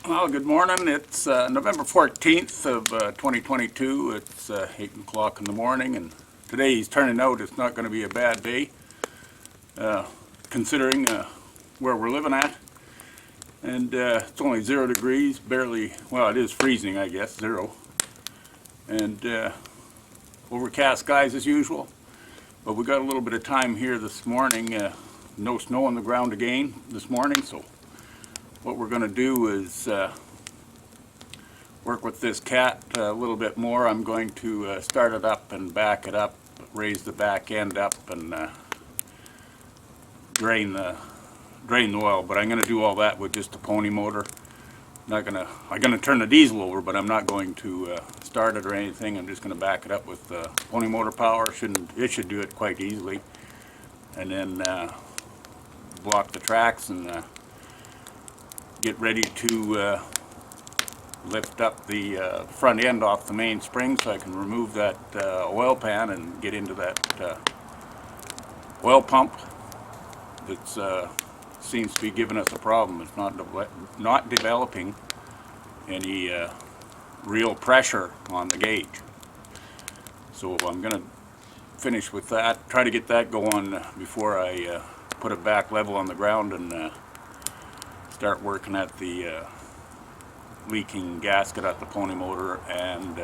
Well, good morning. It's November 14th of 2022. It's 8 o'clock in the morning, and today is turning out it's not going to be a bad day, considering where we're living at. And it's only 0 degrees, barely, well, it is freezing, I guess, 0. And overcast skies as usual. But we got a little bit of time here this morning. No snow on the ground again this morning, so what we're going to do is work with this cat a little bit more. I'm going to start it up and back it up, raise the back end up, and drain the oil. But I'm going to do all that with just a pony motor. I'm going to turn the diesel over, but I'm not going to start it or anything. I'm just going to back it up with pony motor power. It should do it quite easily, and then block the tracks and get ready to lift up the front end off the main spring so I can remove that oil pan and get into that oil pump that seems to be giving us a problem. It's not developing any real pressure on the gauge. So I'm going to finish with that, try to get that going before I put it back level on the ground and start working at the leaking gasket at the pony motor and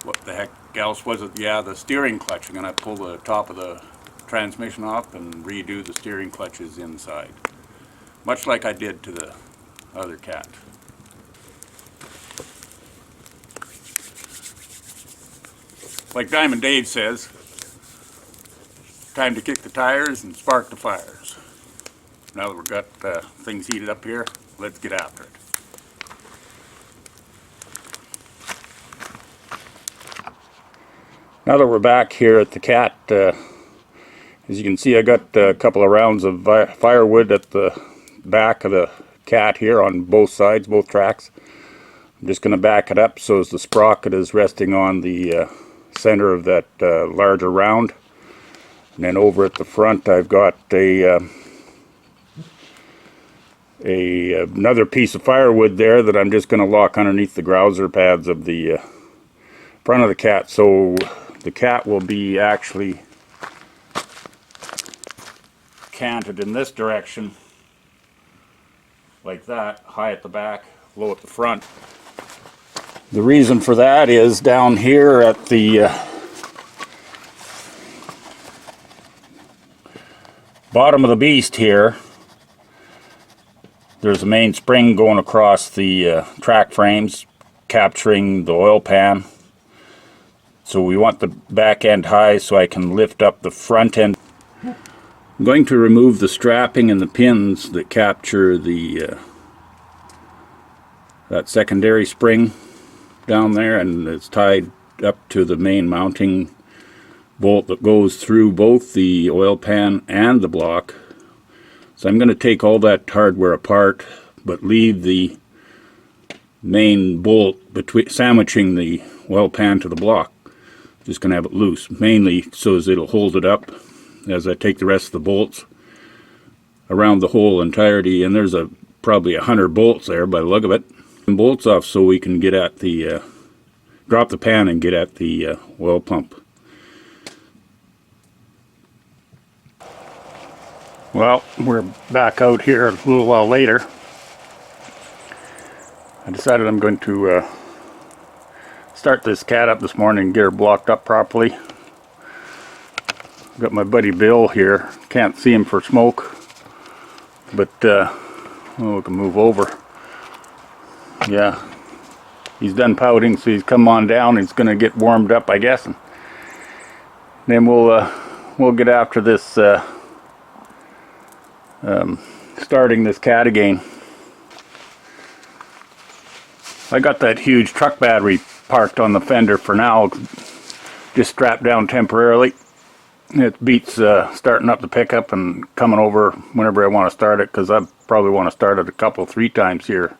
what the heck else was it? Yeah, the steering clutch. I'm going to pull the top of the transmission off and redo the steering clutches inside, much like I did to the other cat. Like Diamond Dave says, time to kick the tires and spark the fires. Now that we've got things heated up here, let's get after it. Now that we're back here at the cat, as you can see, I got a couple of rounds of firewood at the back of the cat here on both sides, both tracks. I'm just going to back it up so as the sprocket is resting on the center of that larger round. And then over at the front I've got another piece of firewood there that I'm just going to lock underneath the grouser pads of the front of the cat. So the cat will be actually canted in this direction like that, high at the back, low at the front. The reason for that is down here at the bottom of the beast here, there's a main spring going across the track frames, capturing the oil pan. So we want the back end high so I can lift up the front end. I'm going to remove the strapping and the pins that capture the that secondary spring down there, and it's tied up to the main mounting bolt that goes through both the oil pan and the block. So I'm going to take all that hardware apart, but leave the main bolt sandwiching the oil pan to the block. Just going to have it loose, mainly so as it'll hold it up as I take the rest of the bolts around the whole entirety. And there's probably 100 bolts there by the look of it. And bolts off so we can get at the drop the pan and get at the oil pump. Well, we're back out here a little while later. I decided I'm going to start this cat up this morning and get her blocked up properly. Got my buddy Bill here. Can't see him for smoke, but we can move over. Yeah, he's done pouting, so he's come on down. He's going to get warmed up, I guess, and then we'll get after this starting this cat again. I got that huge truck battery parked on the fender for now, just strapped down temporarily. It beats starting up the pickup and coming over whenever I want to start it, because I probably want to start it 3 times here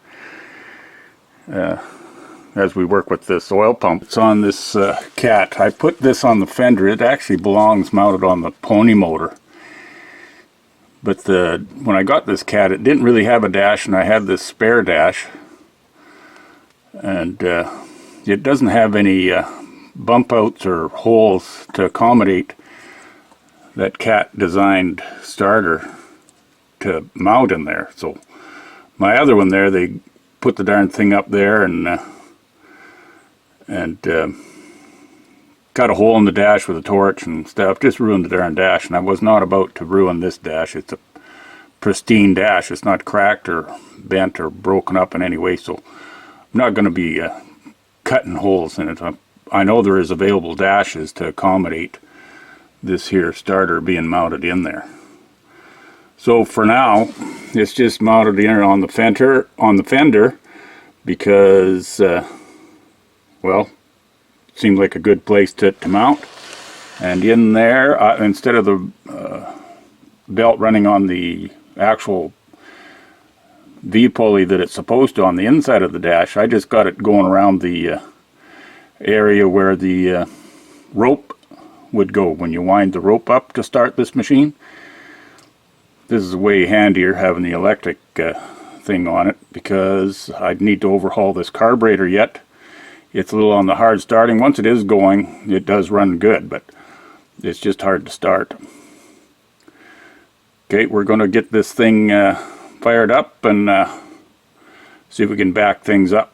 as we work with this oil pump. It's on this cat. I put this on the fender. It actually belongs mounted on the pony motor, But when I got this cat, it didn't really have a dash, and I had this spare dash, and it doesn't have any bump outs or holes to accommodate that cat designed starter to mount in there. So my other one there, they put the darn thing up there and cut a hole in the dash with a torch and stuff, just ruined the darn dash. And I was not about to ruin this dash. It's a pristine dash. It's not cracked or bent or broken up in any way, so I'm not going to be cutting holes in it. I know there is available dashes to accommodate this here starter being mounted in there. So for now, it's just mounted in on the fender because well, it seemed like a good place to mount. And in there, instead of the belt running on the actual V-pulley that it's supposed to on the inside of the dash, I just got it going around the area where the rope would go when you wind the rope up to start this machine. This is way handier having the electric thing on it, because I'd need to overhaul this carburetor yet. It's a little on the hard starting. Once it is going, it does run good, but it's just hard to start. Okay, we're going to get this thing fired up and see if we can back things up.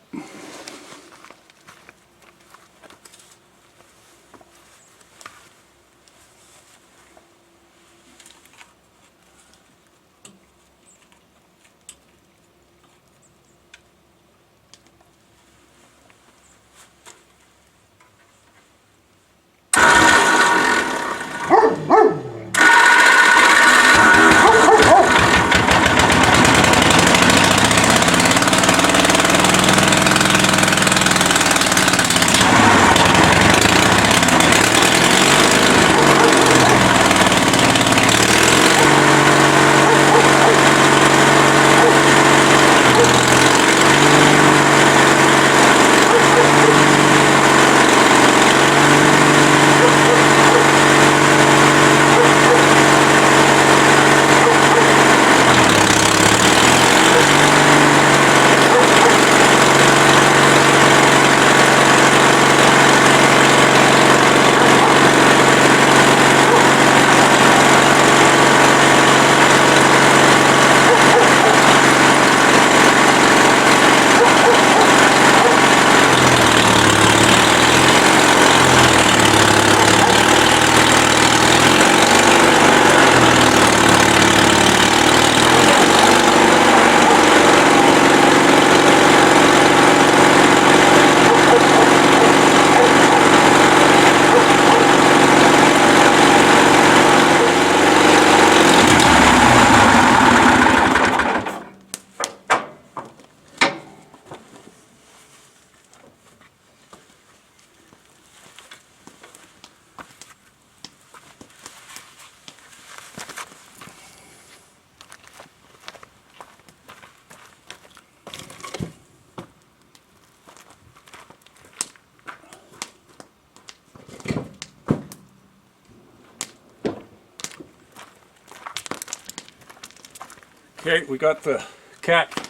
Okay, we got the cat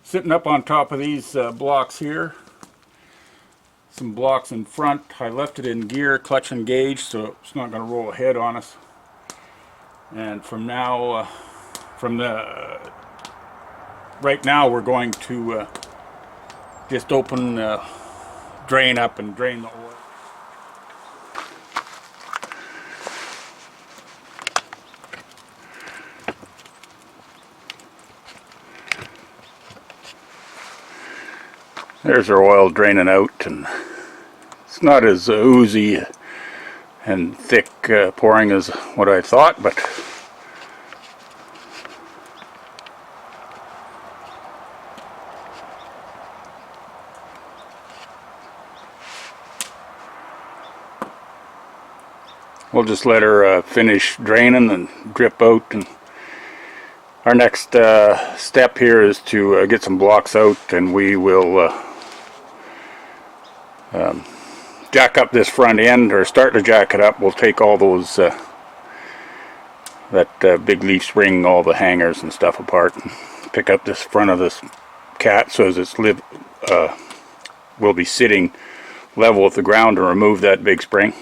sitting up on top of these blocks here. Some blocks in front. I left it in gear, clutch engaged, so it's not going to roll ahead on us. And from now, right now, we're going to just open, drain up and drain the oil. There's our oil draining out, and it's not as oozy and thick pouring as what I thought, but we'll just let her finish draining and drip out. And our next step here is to get some blocks out, and we will jack up this front end, or start to jack it up. We'll take all those that big leaf spring, all the hangers and stuff apart. Pick up this front of this cat so as it's will be sitting level with the ground to remove that big spring.